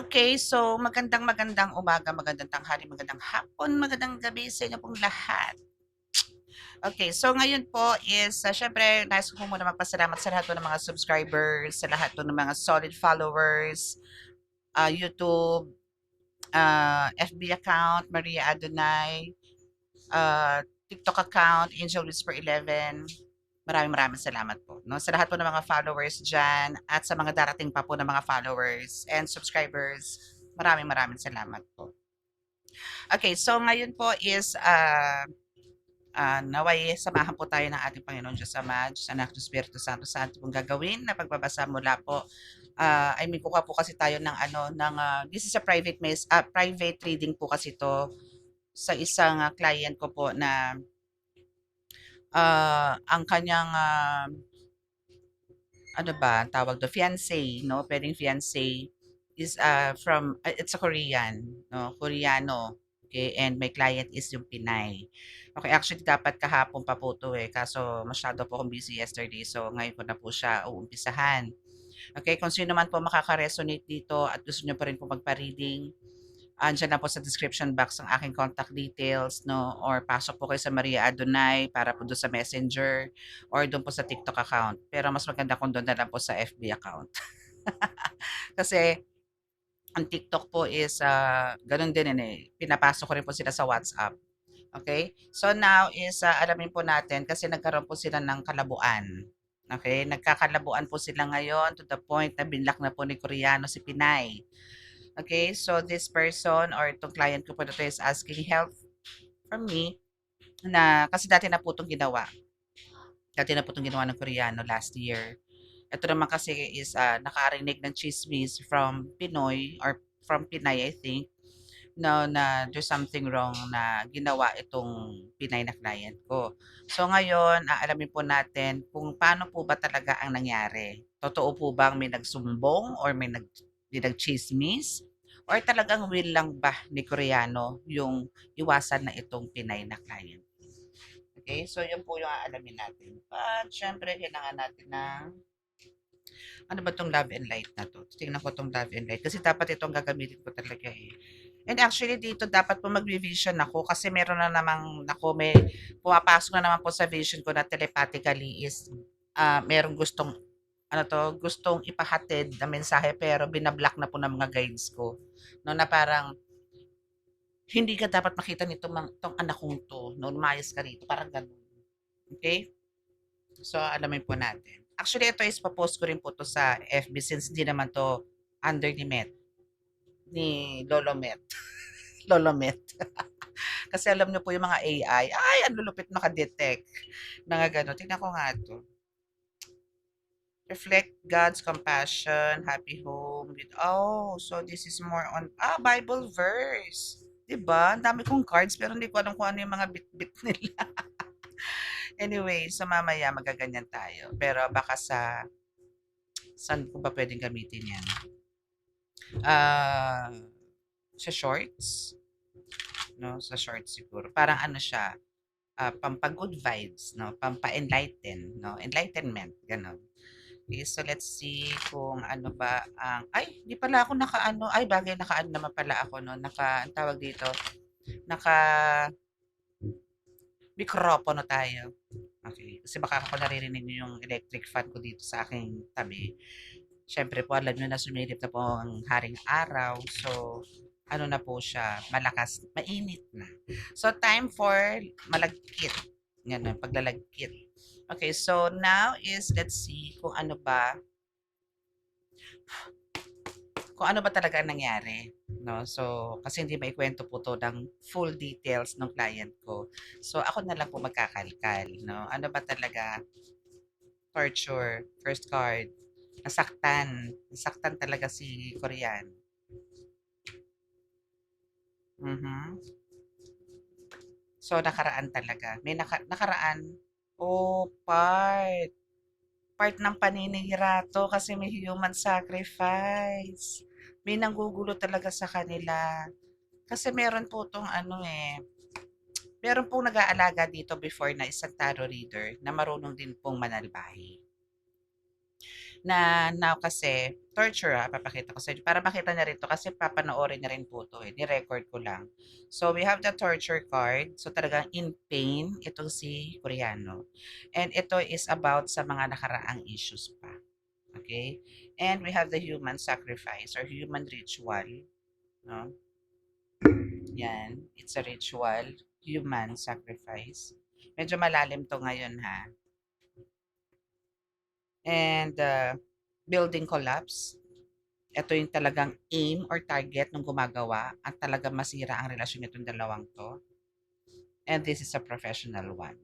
Okay, so magandang umaga, magandang tanghali, magandang hapon, magandang gabi sa inyo pong lahat. Okay, so ngayon po is siyempre nais ko po muna magpasalamat sa lahat po ng mga subscribers, sa lahat po ng mga solid followers, YouTube, FB account, Maria Adonai, TikTok account, Angel Whisper 11. Maraming salamat po, 'no, sa lahat po ng mga followers diyan at sa mga darating pa po na mga followers and subscribers. Maraming salamat po. Okay, so ngayon po is, naway samahan po tayo ng ating Panginoon Diyos Ama, Diyos Anak, Diyos Espiritu Santo sa ating pong gagawin na pagbabasa mula po, I mean kukuha po kasi tayo ng this is a private reading po kasi 'to sa isang, client ko po na, ang kanyang, ano ba ang tawag dun, fiancé 'no, puwedeng fiancé is, it's a Korean 'no, Koreano, okay, and my client is yung Pinay. Okay, actually dapat kahapon pa po 'to, eh, kaso masyado po akong busy yesterday, so ngayon ko na po siya uumpisahan. Okay, kung sino man po makaka-resonate dito at gusto niyo pa rin po magpa-reading, andiyan na po sa description box ang aking contact details, no? Or pasok po kayo sa Maria Adonai para po doon sa Messenger or doon po sa TikTok account. Pero mas maganda kung doon na lang po sa FB account. Kasi ang TikTok po is ganun din eh. Pinapasok ko rin po sila sa WhatsApp. Okay? So now is alamin po natin kasi nagkaroon po sila ng kalabuan. Okay? Nagkakalabuan po sila ngayon to the point na binlock na po ni Koreano si Pinay. Okay, so this person or itong client ko po na 'to is asking help from me na kasi dati na po 'tong ginawa. Dati na po 'tong ginawa ng Koreano last year. Ito naman kasi is, nakarinig ng tsismis from Pinoy or from Pinay I think, na there's something wrong na ginawa itong Pinay na client ko. So ngayon, aalamin po natin kung paano po ba talaga ang nangyari. Totoo po bang may nagsumbong or may nagtsismis? Or talagang will lang ba ni Koreano yung iwasan na itong Pinay na client? Okay, so yun po yung aalamin natin. At syempre, kailangan natin ng ano ba 'tong Love and Light na 'to? Tingnan ko 'tong Love and Light kasi dapat ito ang gagamitin ko talaga, eh. And actually dito dapat po magvi-vision ako kasi meron na namang naku, may pumapasok na naman po sa vision ko na telepathically is, merong gustong ano 'to, gustong ipahatid na mensahe pero bina-block na po ng mga guides ko, 'no, na parang, "Hindi ka dapat makita nitong 'tong anak kong 'to, 'no, lumayas ka rito." Parang gano'n, okey? So, alamin po natin. Actually, ito is po-post ko rin po 'to sa FB since hindi naman 'to under ni Lolo Met. Lolo Met. Kasi alam niyo po yung mga AI, ay ang lulupit maka-detect mga gano'n. Tingnan ko nga 'to. Reflect God's compassion, happy home with so this is more on Bible verse. 'Di ba? Ang dami kong cards pero hindi ko alam kung ano yung mga bit-bit nila. Anyway, so mamaya magaganyan tayo. Pero baka saan ko ba pwedeng gamitin 'yan? Ah, sa shorts, 'no? Sa shorts siguro. Parang ano siya, pampa-good vibes, 'no? Pampa-enlighten, 'no? Enlightenment, gano'n. Okay, so let's see kung ano ba ang ay, 'di pala ako nakaano. Ay, bagay nakaano naman pala ako 'no, anong tawag dito, naka-mikropono tayo. Okay, kasi baka ako naririnig niyo yung electric fan ko dito sa aking tabi. Siyempre po alam niyo na sumilip na po ang haring araw. So, ano na po siya, malakas, mainit na. So, time for malagkit. Ganun, paglalagkit. Okay, so now is let's see kung ano ba talaga ang nangyari, 'no. So, kasi hindi maikwento po 'to ng full details ng client ko. So, ako na lang po magkakalkal, 'no. Ano ba talaga, torture, first card, nasaktan talaga si Korean. Mhm. So, nakaraan talaga, may nakaraan, part ng paninirato kasi may human sacrifice. May nanggugulo talaga sa kanila. Kasi meron po 'tong meron pong nag-aalaga dito before na isang tarot reader na marunong din pong manalbahi. Now kasi torture, papakita ko sa inyo para makita niya rin 'to kasi papanoorin niya rin po 'to, eh, ni-record ko lang. So, we have the torture card. So, talagang in pain itong si Koreano. And ito is about sa mga nakaraang issues pa, okay. And we have the human sacrifice or human ritual, 'no, 'yan. It's a ritual, human sacrifice. Medyo malalim 'to ngayon, ha. And, building collapse. Ito yung talagang aim or target nung gumagawa at talagang masira ang relasyon nitong dalawang 'to. And this is a professional one,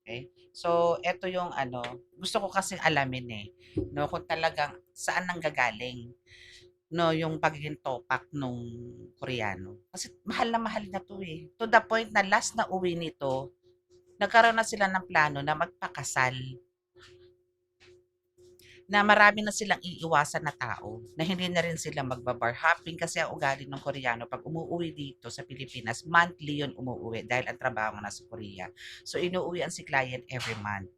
okay. So, eto yung ano, gusto ko kasing alamin, eh, 'no, kung talagang saan nanggagaling, 'no, yung pagiging topak nung Koreano. Kasi mahal na mahal niya 'to, eh. To the point na last na uwi nito, nagkaroon na sila ng plano na magpakasal. Na marami na silang iiwasan na tao, na hindi na rin sila magba-bar hopping kasi ang ugali ng Koreano 'pag umuuwi dito sa Pilipinas, monthly 'yun umuuwi dahil ang trabaho nga nasa Korea. So, inuuwian si client every month.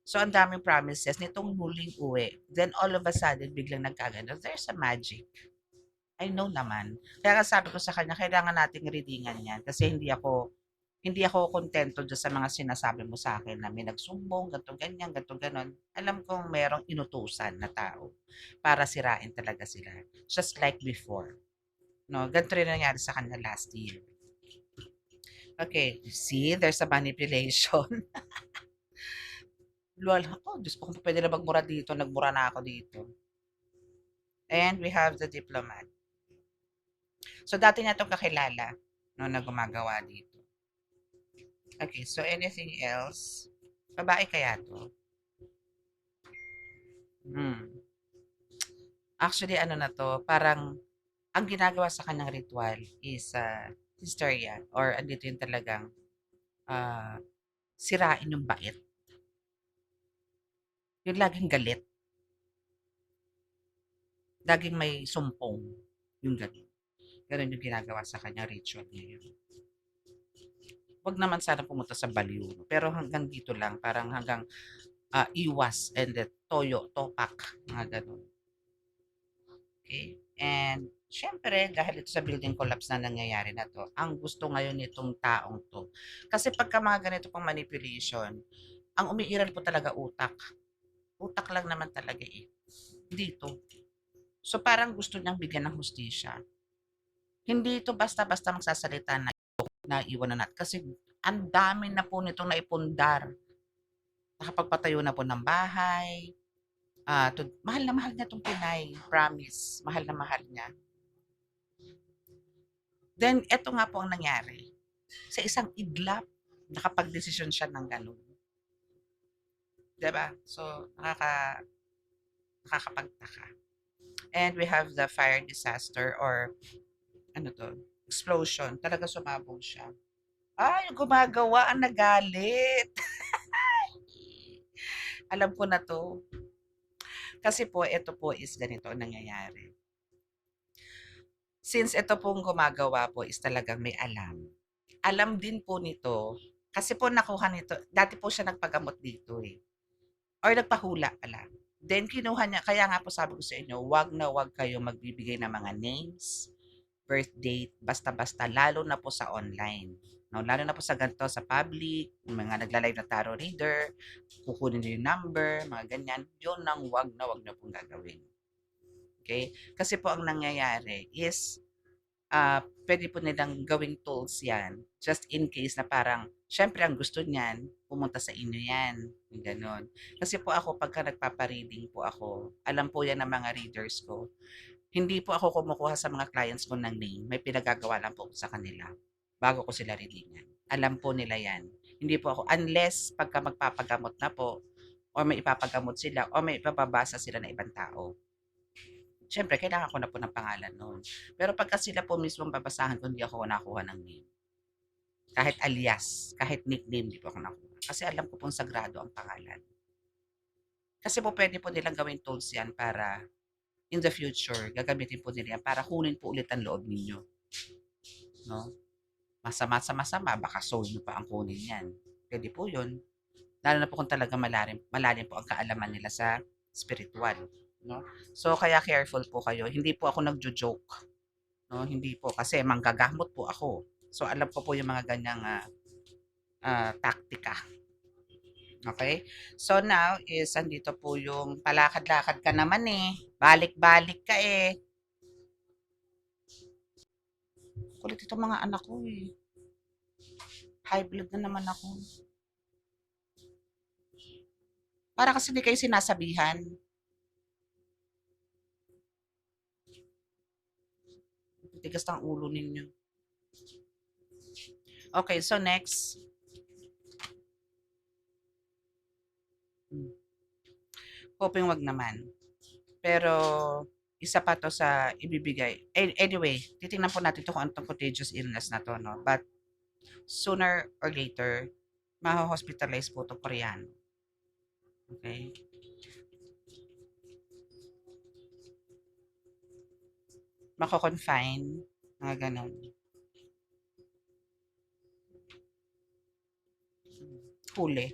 So, ang daming promises nitong huling uwi, then all of a sudden biglang nagkagano, there's a magic. I know naman. Kaya nga sabi ko sa kanya, kailangan nating readingan 'yan kasi hindi ako kontento diyan sa mga sinasabi mo sa akin na may nagsumbong, ganito, ganyan, ganito, gano'n. Alam kong merong inutusan na tao para sirain talaga sila. Just like before. No, ganito rin nangyari sa kanila last year. Okay, see, there's a manipulation. Lol, ako, Diyos ko, kung pwede na magmura dito, nagmura na ako dito. And we have the diplomat. So, dati na itong kakilala no, na gumagawa dito. Okay, so anything else? Babae kaya to? Hmm. Actually, ano na 'to, parang ang ginagawa sa kanyang ritual is, hysteria or andito yung talagang, ah, sirain yung bait. Yung laging galit, laging may sumpong, yung gano'n. Gano'n yung ginagawa sa kanyang ritual ngayon. Wag naman sana pumunta sa baliw, pero hanggang dito lang, parang hanggang, iwas and then toyo, topak, mga gano'n. Okay. And siyempre dahil ito sa building collapse na nangyayari na 'to, ang gusto ngayon nitong taong 'to kasi pagka mga ganito pong manipulation, ang umiiral po talaga utak. Utak lang naman talaga, eh, dito. So, parang gusto niyang bigyan ng hustisya. Hindi ito basta-basta magsasalita na naiwan na natin kasi ang dami na po nitong naipundar. Nakapagpatayo na po ng bahay, mahal na mahal niya 'tong Pinay, promise, mahal na mahal niya. Then eto nga po ang nangyari, sa isang iglap nakapagdesisyon siya ng gano'n, 'di ba? So, nakakapagtaka. And we have the fire disaster or ano 'to, explosion, talaga sumabog siya. Yung gumagawa ang nagalit. Alam ko na 'to, kasi po eto po is ganito ang nangyayari. Since ito pong gumagawa po is talagang may alam. Alam din po nito, kasi po nakuha nito dati po siya nagpagamot dito, eh. Or nagpahula pala. Then kinuha niya kaya nga po sabi ko sa inyo, wag na wag kayong magbibigay ng mga names, birth date, basta-basta lalo na po sa online. No, lalo na po sa ganito sa public, yung mga nagla-live na tarot reader, kukunin niyo yung number, mga ganyan. Yun ang wag na wag na pong gagawin. Okay? Kasi po ang nangyayari is puwede po nilang gawing tools 'yan, just in case na parang siyempre ang gusto niyan pumunta sa inyo 'yan, yung gano'n. Kasi po ako pagka nagpapa-reading po ako, alam po 'yan ng mga readers ko. Hindi po ako kumukuha sa mga clients ko ng name, may pinagagawa lang po ako sa kanila, bago ko sila readingan. Alam po nila 'yan. Hindi po ako unless pagka magpapagamot na po or may ipapagamot sila o may ipapabasa sila ng ibang tao. Siyempre kailangan ko na po ng pangalan nun. Pero pagka sila po mismong babasahan ko, hindi ako nakuha ng name. Kahit alias, kahit nickname, hindi po ako nakuha. Kasi alam ko pong sagrado ang pangalan. Kasi po pwede po nilang gawin tools yan para in the future, gagamitin po nila yan para kunin po ulit ang loob ninyo. No? Masama sa masama, baka soul nyo pa ang kunin yan. Pwede po yun. Lalo na po kung talaga malalim, malalim po ang kaalaman nila sa spiritual, no? So, kaya careful po kayo. Hindi po ako nagjo-joke, no? Hindi po kasi manggagamot po ako. So, alam ko po yung mga ganyang taktika. Okay? So, now is andito po yung palakad-lakad ka naman eh. Balik-balik ka eh. Kulit itong mga anak ko eh. High blood na naman ako. Para kasi di kayo sinasabihan. Tigas ng ulo ninyo. Okay, so next. Hoping wag naman. Pero, isa pa to sa ibibigay. Anyway, titingnan po natin to kung anong contagious illness na to, no? But, sooner or later, maho-hospitalize po to Koreano. Okay? Mako-confine, mga ganon. Huli.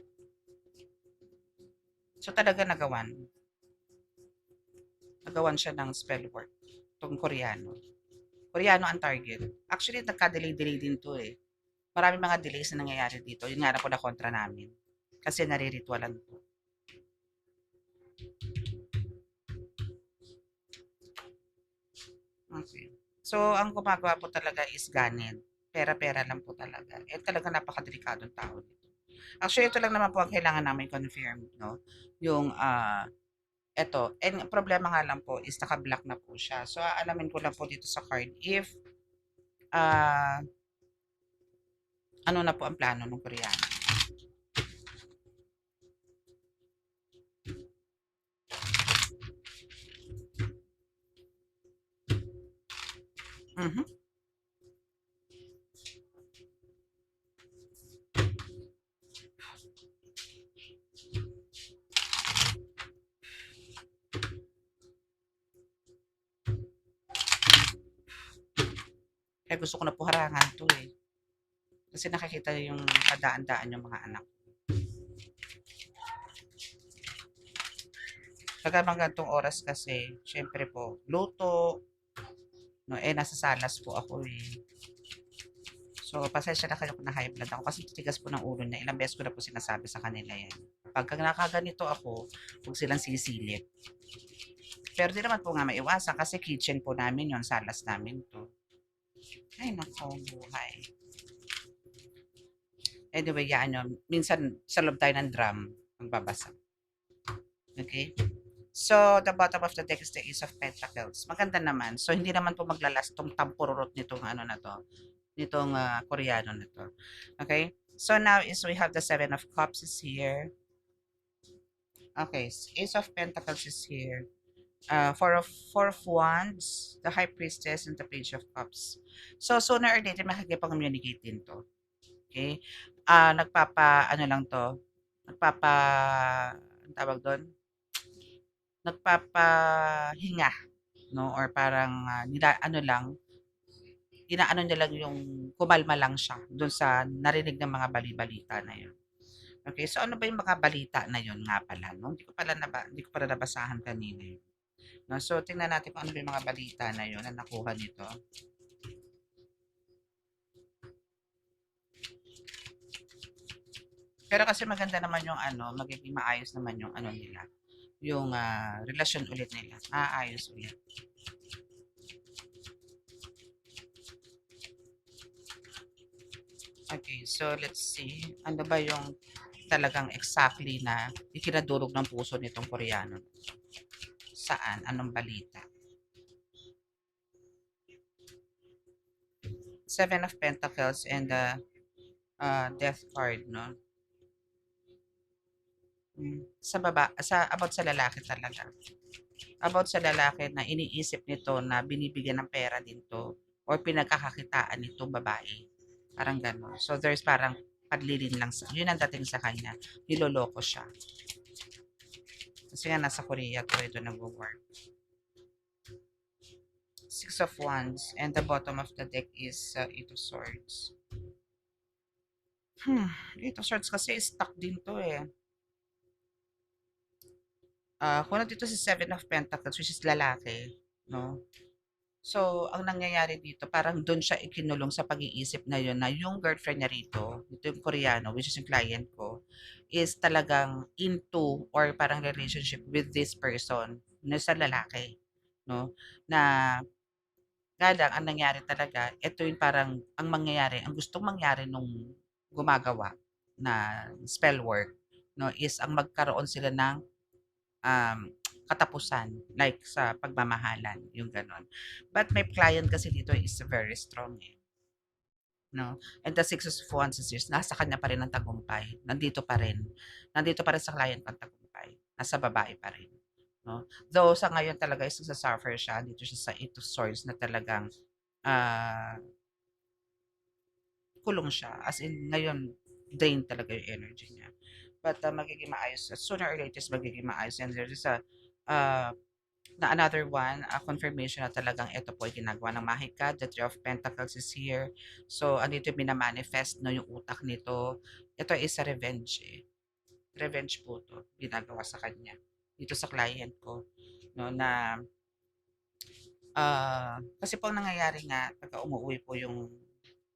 So, talaga nagawan. Nagawan siya ng spell work. Itong Koreano. Koreano ang target. Actually, nagka-delay-delay din to eh. Maraming mga delays na nangyayari dito. Yun nga na po na kontra namin. Kasi nariritualan po. Okay. So, ang gumagawa po talaga is ganit. Pera-pera lang po talaga. Eh, talaga napakadelikadong tao dito. Actually, ito lang naman po ang kailangan namin confirm, no? Yung, eto. And problema nga lang po is naka-block na po siya. So, aalamin ko lang po dito sa card if, ah, ano na po ang plano ng Koreano. Mhm. Kaya gusto ko na po harangan to eh. Kasi nakikita yung kadaan-daan yung mga anak. Pagka mga gantong oras kasi, syempre po, luto, no, eh, nasa salas po ako eh. So, pasensya na kayo kung na high blood ako kasi tigas po ng ulo niya. Ilang beses ko na po sinasabi sa kanila yan. Pagka nakaganito ako, huwag silang sisilip. Pero di naman po nga maiwasan kasi kitchen po namin yon, salas namin to. Ay, nako, buhay. Anyway, yan yun. Minsan, sa loob tayo ng drum, magbabasa. Okay? So, the bottom of the deck is the Ace of Pentacles. Maganda naman. So, hindi naman po maglalas tong tampururot nitong ano na to. Nitong Koreano na to. Okay? So, now is we have the Seven of Cups is here. Okay. Ace of Pentacles is here. Four of Wands, the High Priestess, and the Page of Cups. So, sooner or later, makikipag-communicate din to. Okay? Ano lang to, nagpapa, ang tawag doon? Nagpapahinga, no? Or parang, ano lang, inaano niya lang yung kumalma lang siya doon sa narinig ng mga bali-balita na yun. Okay, so ano ba yung mga balita na yun nga pala, no? Hindi ko pala nabasahan kanina yun. No? So, tingnan natin kung ano ba yung mga balita na yun na nakuha nito. Pero kasi maganda naman yung ano, magiging maayos naman yung ano nila, yung relasyon ulit nila. Maayos ulit. Okay, so let's see. Ano ba yung talagang exactly na ikinadurog ng puso nitong Koreano? Saan? Anong balita? Seven of Pentacles and the Death card, no? About sa lalaki talaga. About sa lalaki na iniisip nito na binibigyan ng pera din to or pinagkakakitaan nitong babae. Parang gano'n. So, there's parang padlilin lang sa, yun ang dating sa kanya. Niloloko siya. Kasi nga nasa Korea to, ito nag-work. Six of Wands and the bottom of the deck is Eight of Swords. Eight of Swords kasi stuck din to eh. Kung nandito si Seven of Pentacles, which is lalaki, no? So, ang nangyayari dito, parang do'n siya ikinulong sa pag-iisip na 'yun na yung girlfriend niya rito, ito yung Koreano, which is yung client ko, is talagang into or parang relationship with this person na sa lalaki, 'no? Na nga lang ang nangyari talaga, ito yung parang ang mangyayari, ang gustong mangyari nung gumagawa na spell work, 'no, is ang magkaroon sila ng um, katapusan, like sa pagmamahalan, yung gano'n. But my client kasi dito is very strong eh, no? And the Six of Wands is nasa kanya pa rin ang tagumpay. Nandito pa rin. Nandito pa rin sa client ang tagumpay. Nasa babae pa rin. No? Though sa ngayon talaga is suffer siya, dito siya sa Eight of Swords na talagang ah, kulong siya. As in, ngayon, drain talaga yung energy niya. But magiging maayos. Sooner or later, magiging maayos. And there is a uh, na another one, a confirmation na talagang ito po ay ginagawa ng Mahika. The Three of Pentacles is here. So, andito yung minamanifest no, yung utak nito. Ito is a revenge eh. Revenge po to, ginagawa sa kanya. Dito sa client ko. No, na, kasi po ang nangyayari nga, pagka umuwi po yung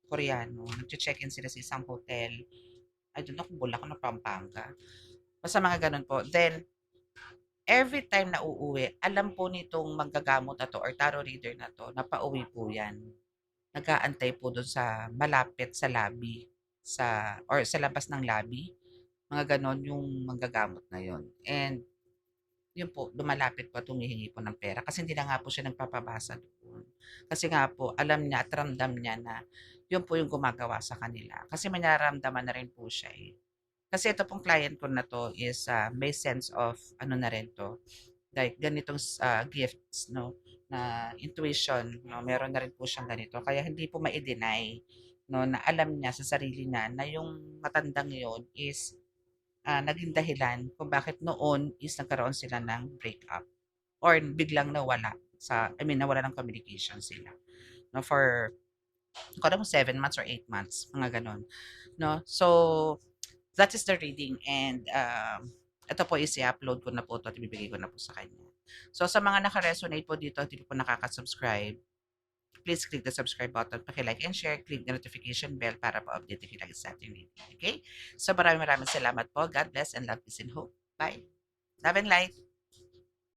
Koreano, nag-check-in sila sa isang hotel. I don't know kung Bulacan o Pampanga. Basta mga ganun po. Then, every time na uuwi, alam po nitong manggagamot na 'to or tarot reader na 'to na pauwi po 'yan. Nag-aantay po dun sa malapit sa lobby, sa or sa labas ng lobby, mga gano'n yung manggagamot na 'yon. And yun po, lumalapit po at humihingi po ng pera kasi hindi na nga po siya nagpapabasa doon. Kasi nga po, alam niya at ramdam niya na yun po yung gumagawa sa kanila. Kasi may nararamdaman na rin po siya eh. Kasi ito pong client ko na 'to is, may sense of ano na rin 'to, like ganitong gifts 'no, na intuition 'no, meron na rin po siyang ganito. Kaya hindi po mai-deny 'no, na alam niya sa sarili niya na yung matandang yun is, naging dahilan kung bakit noon is nagkaroon sila ng breakup or biglang nawala nawala ng communication sila 'no, for kung 7 months or 8 months, mga gano'n 'no. So that is the reading and ito po is i-upload ko na po 'to at ibibigay ko na po sa kanya. So sa mga naka-resonate po dito at hindi po nakaka-subscribe, please click the subscribe button, paki-like and share, click the notification bell para pa-update kayo lagi sa ating video. Okay? So maraming maraming salamat po. God bless and love, peace and hope. Bye. Love and light.